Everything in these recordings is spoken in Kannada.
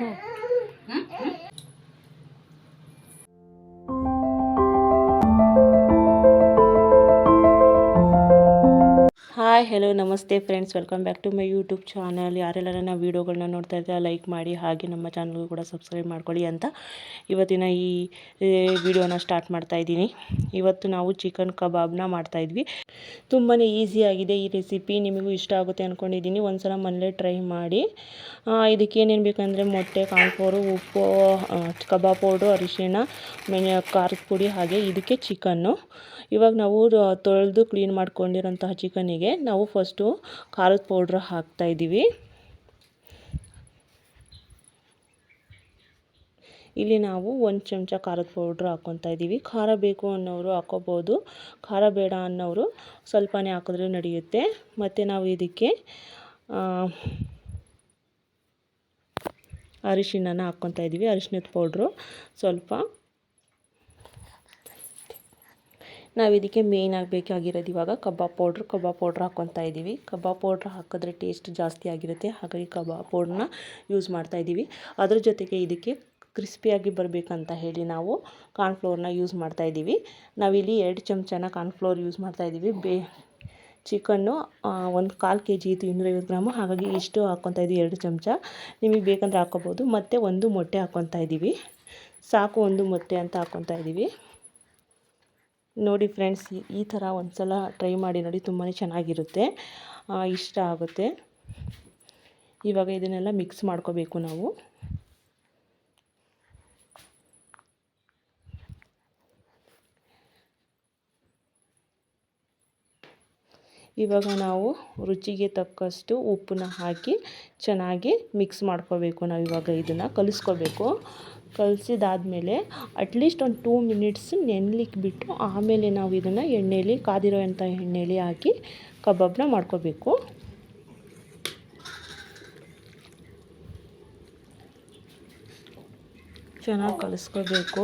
ಹಾಯ್ ಹೆಲೋ ನಮಸ್ತೆ friends, welcome back to my YouTube channel. ಯಾರೆಲ್ಲ ನನ್ನ ವೀಡಿಯೋಗಳನ್ನ ನೋಡ್ತಾ ಇದ್ದಾರೆ ಲೈಕ್ ಮಾಡಿ, ಹಾಗೆ ನಮ್ಮ ಚಾನಲ್ಗೂ ಕೂಡ ಸಬ್ಸ್ಕ್ರೈಬ್ ಮಾಡ್ಕೊಳ್ಳಿ ಅಂತ ಇವತ್ತಿನ ಈ ವಿಡಿಯೋನ ಸ್ಟಾರ್ಟ್ ಮಾಡ್ತಾ ಇದ್ದೀನಿ. ಇವತ್ತು ನಾವು ಚಿಕನ್ ಕಬಾಬ್ನ ಮಾಡ್ತಾಯಿದ್ವಿ. ತುಂಬಾ ಈಸಿಯಾಗಿದೆ ಈ ರೆಸಿಪಿ, ನಿಮಗೂ ಇಷ್ಟ ಆಗುತ್ತೆ ಅಂದ್ಕೊಂಡಿದ್ದೀನಿ. ಒಂದ್ಸಲ ಮನೇಲೆ ಟ್ರೈ ಮಾಡಿ. ಇದಕ್ಕೆ ಏನೇನು ಬೇಕಂದರೆ ಮೊಟ್ಟೆ, ಕಾರ್ನ್ಫ್ಲೋರು, ಉಪ್ಪು, ಕಬಾಬ್ ಪೌಡ್ರು, ಅರಿಶಿಣ, ಖಾರದ ಪುಡಿ, ಹಾಗೆ ಇದಕ್ಕೆ ಚಿಕನ್ನು. ಇವಾಗ ನಾವು ತೊಳೆದು ಕ್ಲೀನ್ ಮಾಡ್ಕೊಂಡಿರೋಂತಹ ಚಿಕನ್ನಿಗೆ ನಾವು ಫಸ್ಟು ಖಾರದ ಪೌಡ್ರ್ ಹಾಕ್ತಾಯಿದ್ದೀವಿ. ಇಲ್ಲಿ ನಾವು 1 ಚಮಚ ಖಾರದ ಪೌಡ್ರ್ ಹಾಕ್ಕೊತಾ ಇದ್ದೀವಿ. ಖಾರ ಬೇಕು ಅನ್ನೋರು ಹಾಕ್ಕೋಬೋದು, ಖಾರ ಬೇಡ ಅನ್ನೋರು ಸ್ವಲ್ಪನೇ ಹಾಕಿದ್ರೆ ನಡೆಯುತ್ತೆ. ಮತ್ತು ನಾವು ಇದಕ್ಕೆ ಅರಿಶಿಣನ ಹಾಕ್ಕೊತಾ ಇದ್ದೀವಿ, ಅರಿಶಿಣದ ಪೌಡ್ರು ಸ್ವಲ್ಪ. ನಾವು ಇದಕ್ಕೆ ಮೇಯ್ನಾಗಿ ಬೇಕಾಗಿರೋದು ಇವಾಗ ಕಬಾಬ್ ಪೌಡ್ರ್ ಹಾಕ್ಕೊತಾ ಇದ್ದೀವಿ. ಕಬಾಬ್ ಪೌಡ್ರ್ ಹಾಕಿದ್ರೆ ಟೇಸ್ಟ್ ಜಾಸ್ತಿ ಆಗಿರುತ್ತೆ, ಹಾಗಾಗಿ ಕಬಾಬ್ ಪೌಡ್ರನ್ನ ಯೂಸ್ ಮಾಡ್ತಾಯಿದ್ದೀವಿ. ಅದ್ರ ಜೊತೆಗೆ ಇದಕ್ಕೆ ಕ್ರಿಸ್ಪಿಯಾಗಿ ಬರಬೇಕಂತ ಹೇಳಿ ನಾವು ಕಾರ್ನ್ಫ್ಲೋರ್ನ ಯೂಸ್ ಮಾಡ್ತಾಯಿದ್ದೀವಿ. ನಾವಿಲ್ಲಿ 2 ಚಮಚನ ಕಾರ್ನ್ಫ್ಲೋರ್ ಯೂಸ್ ಮಾಡ್ತಾಯಿದ್ದೀವಿ. ಚಿಕನ್ನು 1/4 kg ಇದು 250 ಗ್ರಾಮು, ಹಾಗಾಗಿ ಇಷ್ಟು ಹಾಕ್ಕೊತಾ ಇದ್ದೀವಿ, 2 ಚಮಚ. ನಿಮಗೆ ಬೇಕಂದ್ರೆ ಹಾಕ್ಕೋಬೋದು. ಮತ್ತು 1 ಮೊಟ್ಟೆ ಹಾಕ್ಕೊತಾ ಇದ್ದೀವಿ, ಸಾಕು 1 ಮೊಟ್ಟೆ ಅಂತ ಹಾಕ್ಕೊತಾ ಇದ್ದೀವಿ. ನೋಡಿ ಫ್ರೆಂಡ್ಸ್, ಈ ಥರ ಒಂದು ಸಲ ಟ್ರೈ ಮಾಡಿ ನೋಡಿ, ತುಂಬಾ ಚೆನ್ನಾಗಿರುತ್ತೆ, ಇಷ್ಟ ಆಗುತ್ತೆ. ಇವಾಗ ಇದನ್ನೆಲ್ಲ ಮಿಕ್ಸ್ ಮಾಡ್ಕೋಬೇಕು ನಾವು. ಇವಾಗ ನಾವು ರುಚಿಗೆ ತಕ್ಕಷ್ಟು ಉಪ್ಪನ್ನ ಹಾಕಿ ಚೆನ್ನಾಗಿ ಮಿಕ್ಸ್ ಮಾಡ್ಕೋಬೇಕು. ನಾವು ಇವಾಗ ಇದನ್ನು ಕಲಿಸ್ಕೋಬೇಕು. ಕಲಸಿದಾದ್ಮೇಲೆ ಅಟ್ಲೀಸ್ಟ್ ಒಂದು 2 ಮಿನಿಟ್ಸ್ ನೆನೆಲಿಕ್ಕೆ ಬಿಟ್ಟು ಆಮೇಲೆ ನಾವು ಇದನ್ನು ಎಣ್ಣೆಯಲ್ಲಿ, ಕಾದಿರೋಂಥ ಎಣ್ಣೆಯಲ್ಲಿ ಹಾಕಿ ಕಬಾಬ್ನ ಮಾಡ್ಕೋಬೇಕು. ಚೆನ್ನಾಗಿ ಕಲಿಸ್ಕೋಬೇಕು.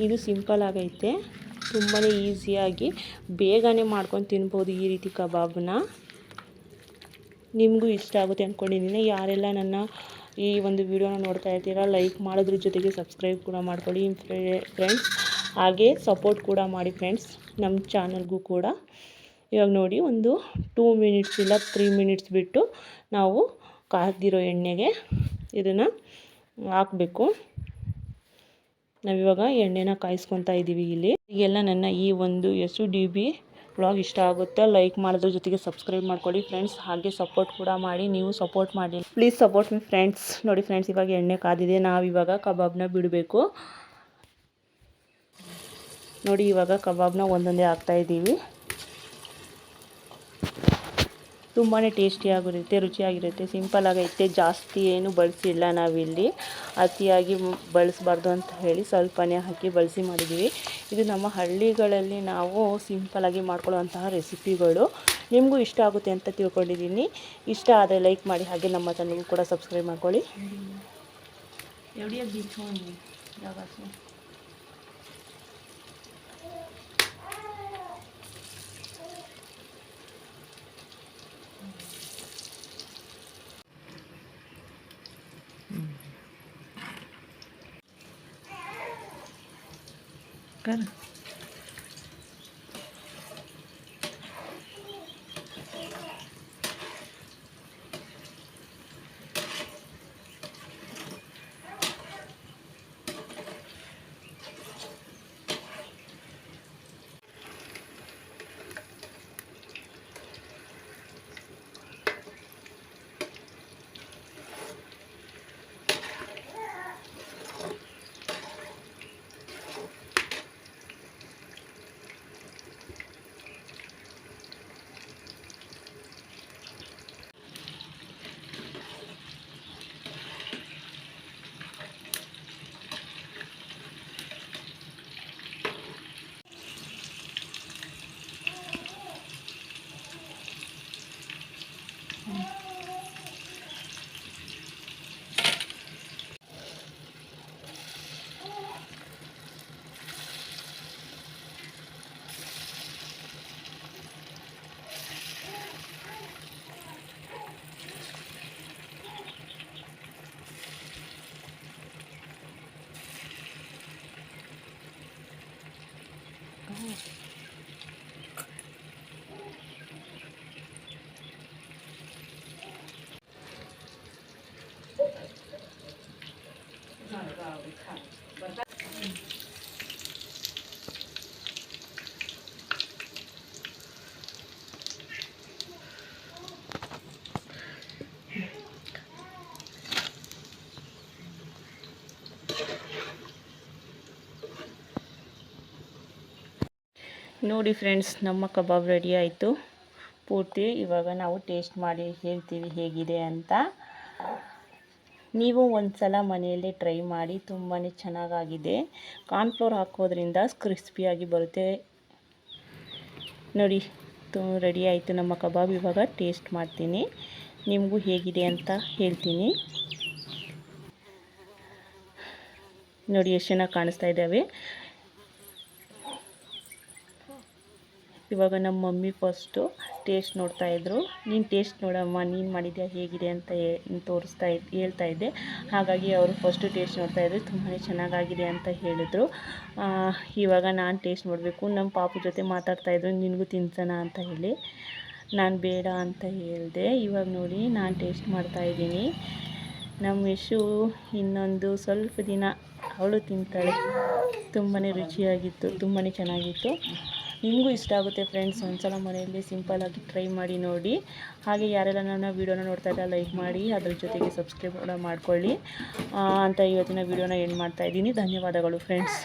ಇದು ಸಿಂಪಲ್ ಆಗೈತೆ, ತುಂಬಾ ಈಸಿಯಾಗಿ ಬೇಗನೆ ಮಾಡ್ಕೊಂಡು ತಿನ್ಬೋದು ಈ ರೀತಿ ಕಬಾಬ್ನ. ನಿಮಗೂ ಇಷ್ಟ ಆಗುತ್ತೆ ಅಂದ್ಕೊಂಡಿದ್ದೀನಿ. ಯಾರೆಲ್ಲ ನನ್ನ ಈ ಒಂದು ವಿಡಿಯೋನ ನೋಡ್ತಾ ಇರ್ತೀರಾ ಲೈಕ್ ಮಾಡೋದ್ರ ಜೊತೆಗೆ ಸಬ್ಸ್ಕ್ರೈಬ್ ಕೂಡ ಮಾಡ್ಕೊಳ್ಳಿ ಫ್ರೆಂಡ್ಸ್, ಹಾಗೆ ಸಪೋರ್ಟ್ ಕೂಡ ಮಾಡಿ ಫ್ರೆಂಡ್ಸ್ ನಮ್ಮ ಚಾನಲ್ಗೂ ಕೂಡ. ಇವಾಗ ನೋಡಿ, ಒಂದು 2 ಮಿನಿಟ್ಸ್ ಇಲ್ಲ 3 ಮಿನಿಟ್ಸ್ ಬಿಟ್ಟು ನಾವು ಕಾದಿರೋ ಎಣ್ಣೆಗೆ ಇದನ್ನು ಹಾಕಬೇಕು. ನಾವಿವಾಗ ಎಣ್ಣೆನ ಕಾಯಿಸ್ಕೊತಾ ಇದ್ದೀವಿ. ಇಲ್ಲಿ ಎಲ್ಲ ನನ್ನ ಈ ಒಂದು SUDB ವ್ಲಾಗ್ ಇಷ್ಟ ಆಗುತ್ತೆ, ಲೈಕ್ ಮಾಡೋದ್ರ ಜೊತೆಗೆ ಸಬ್ಸ್ಕ್ರೈಬ್ ಮಾಡ್ಕೊಳ್ಳಿ ಫ್ರೆಂಡ್ಸ್, ಹಾಗೆ ಸಪೋರ್ಟ್ ಕೂಡ ಮಾಡಿ. ನೀವು ಸಪೋರ್ಟ್ ಮಾಡಿ, ಪ್ಲೀಸ್ ಸಪೋರ್ಟ್ ಮಿ ಫ್ರೆಂಡ್ಸ್. ನೋಡಿ ಫ್ರೆಂಡ್ಸ್, ಇವಾಗ ಎಣ್ಣೆ ಕಾದಿದೆ, ನಾವಿವಾಗ ಕಬಾಬ್ನ ಬಿಡಬೇಕು. ನೋಡಿ, ಇವಾಗ ಕಬಾಬ್ನ ಒಂದೊಂದೇ ಹಾಕ್ತಾಯಿದ್ದೀವಿ. ತುಂಬಾ ಟೇಸ್ಟಿಯಾಗಿರುತ್ತೆ, ರುಚಿಯಾಗಿರುತ್ತೆ, ಸಿಂಪಲ್ ಆಗೈತೆ. ಜಾಸ್ತಿ ಏನು ಬಳಸಿಲ್ಲ ನಾವಿಲ್ಲಿ, ಅತಿಯಾಗಿ ಬಳಸಬಾರ್ದು ಅಂತ ಹೇಳಿ ಸ್ವಲ್ಪನೇ ಹಾಕಿ ಬಳಸಿ ಮಾಡಿದ್ದೀವಿ. ಇದು ನಮ್ಮ ಹಳ್ಳಿಗಳಲ್ಲಿ ನಾವು ಸಿಂಪಲಾಗಿ ಮಾಡ್ಕೊಳ್ಳುವಂತಹ ರೆಸಿಪಿಗಳು. ನಿಮಗೂ ಇಷ್ಟ ಆಗುತ್ತೆ ಅಂತ ತಿಳ್ಕೊಂಡಿದ್ದೀನಿ. ಇಷ್ಟ ಆದರೆ ಲೈಕ್ ಮಾಡಿ, ಹಾಗೆ ನಮ್ಮ ಚಾನಲ್ಗೂ ಕೂಡ ಸಬ್ಸ್ಕ್ರೈಬ್ ಮಾಡ್ಕೊಳ್ಳಿ. कर ನೋಡಿ ಫ್ರೆಂಡ್ಸ್, ನಮ್ಮ ಕಬಾಬ್ ರೆಡಿ ಆಯಿತು ಪೂರ್ತಿ. ಇವಾಗ ನಾವು ಟೇಸ್ಟ್ ಮಾಡಿ ಹೇಳ್ತೀವಿ ಹೇಗಿದೆ ಅಂತ. ನೀವು ಒಂದು ಸಲ ಮನೆಯಲ್ಲೇ ಟ್ರೈ ಮಾಡಿ, ತುಂಬಾ ಚೆನ್ನಾಗಾಗಿದೆ. ಕಾರ್ನ್ಫ್ಲೋರ್ ಹಾಕೋದ್ರಿಂದ ಕ್ರಿಸ್ಪಿಯಾಗಿ ಬರುತ್ತೆ. ನೋಡಿ, ರೆಡಿ ಆಯಿತು ನಮ್ಮ ಕಬಾಬ್. ಇವಾಗ ಟೇಸ್ಟ್ ಮಾಡ್ತೀನಿ, ನಿಮಗೂ ಹೇಗಿದೆ ಅಂತ ಹೇಳ್ತೀನಿ. ನೋಡಿ ಎಷ್ಟು ಚೆನ್ನಾಗಿ ಕಾಣಿಸ್ತಾ ಇದ್ದಾವೆ. ಇವಾಗ ನಮ್ಮ ಮಮ್ಮಿ ಫಸ್ಟು ಟೇಸ್ಟ್ ನೋಡ್ತಾಯಿದ್ರು. ನೀನು ಟೇಸ್ಟ್ ನೋಡಮ್ಮ, ನೀನು ಮಾಡಿದ್ಯಾ ಹೇಗಿದೆ ಅಂತ ಹೇಳ್ತಾ ಇದ್ದೆ. ಹಾಗಾಗಿ ಅವರು ಫಸ್ಟು ಟೇಸ್ಟ್ ನೋಡ್ತಾಯಿದ್ರು. ತುಂಬಾ ಚೆನ್ನಾಗಾಗಿದೆ ಅಂತ ಹೇಳಿದ್ರು. ಇವಾಗ ನಾನು ಟೇಸ್ಟ್ ನೋಡಬೇಕು. ನಮ್ಮ ಪಾಪು ಜೊತೆ ಮಾತಾಡ್ತಾಯಿದ್ರು, ನಿನಗೂ ತಿನ್ಸೋಣ ಅಂತ ಹೇಳಿ. ನಾನು ಬೇಡ ಅಂತ ಹೇಳಿದೆ. ಇವಾಗ ನೋಡಿ ನಾನು ಟೇಸ್ಟ್ ಮಾಡ್ತಾಯಿದ್ದೀನಿ. ನಮ್ಮ ಯಶು ಇನ್ನೊಂದು ಸ್ವಲ್ಪ ದಿನ ಅವಳು ತಿಂತಾಳೆ. ತುಂಬಾ ರುಚಿಯಾಗಿತ್ತು, ತುಂಬಾ ಚೆನ್ನಾಗಿತ್ತು. ನಿಮಗೂ ಇಷ್ಟ ಆಗುತ್ತೆ ಫ್ರೆಂಡ್ಸ್. ಒಂದ್ಸಲ ಮನೆಯಲ್ಲಿ ಸಿಂಪಲ್ಲಾಗಿ ಟ್ರೈ ಮಾಡಿ ನೋಡಿ. ಹಾಗೆ ಯಾರೆಲ್ಲ ನನ್ನ ವೀಡಿಯೋನ ನೋಡ್ತಾ ಇದ್ದಾರೆ ಲೈಕ್ ಮಾಡಿ, ಅದ್ರ ಜೊತೆಗೆ ಸಬ್ಸ್ಕ್ರೈಬ್ ಕೂಡ ಮಾಡ್ಕೊಳ್ಳಿ ಅಂತ ಇವತ್ತಿನ ವೀಡಿಯೋನ ಎಂಡ್ ಮಾಡ್ತಾಯಿದ್ದೀನಿ. ಧನ್ಯವಾದಗಳು ಫ್ರೆಂಡ್ಸ್.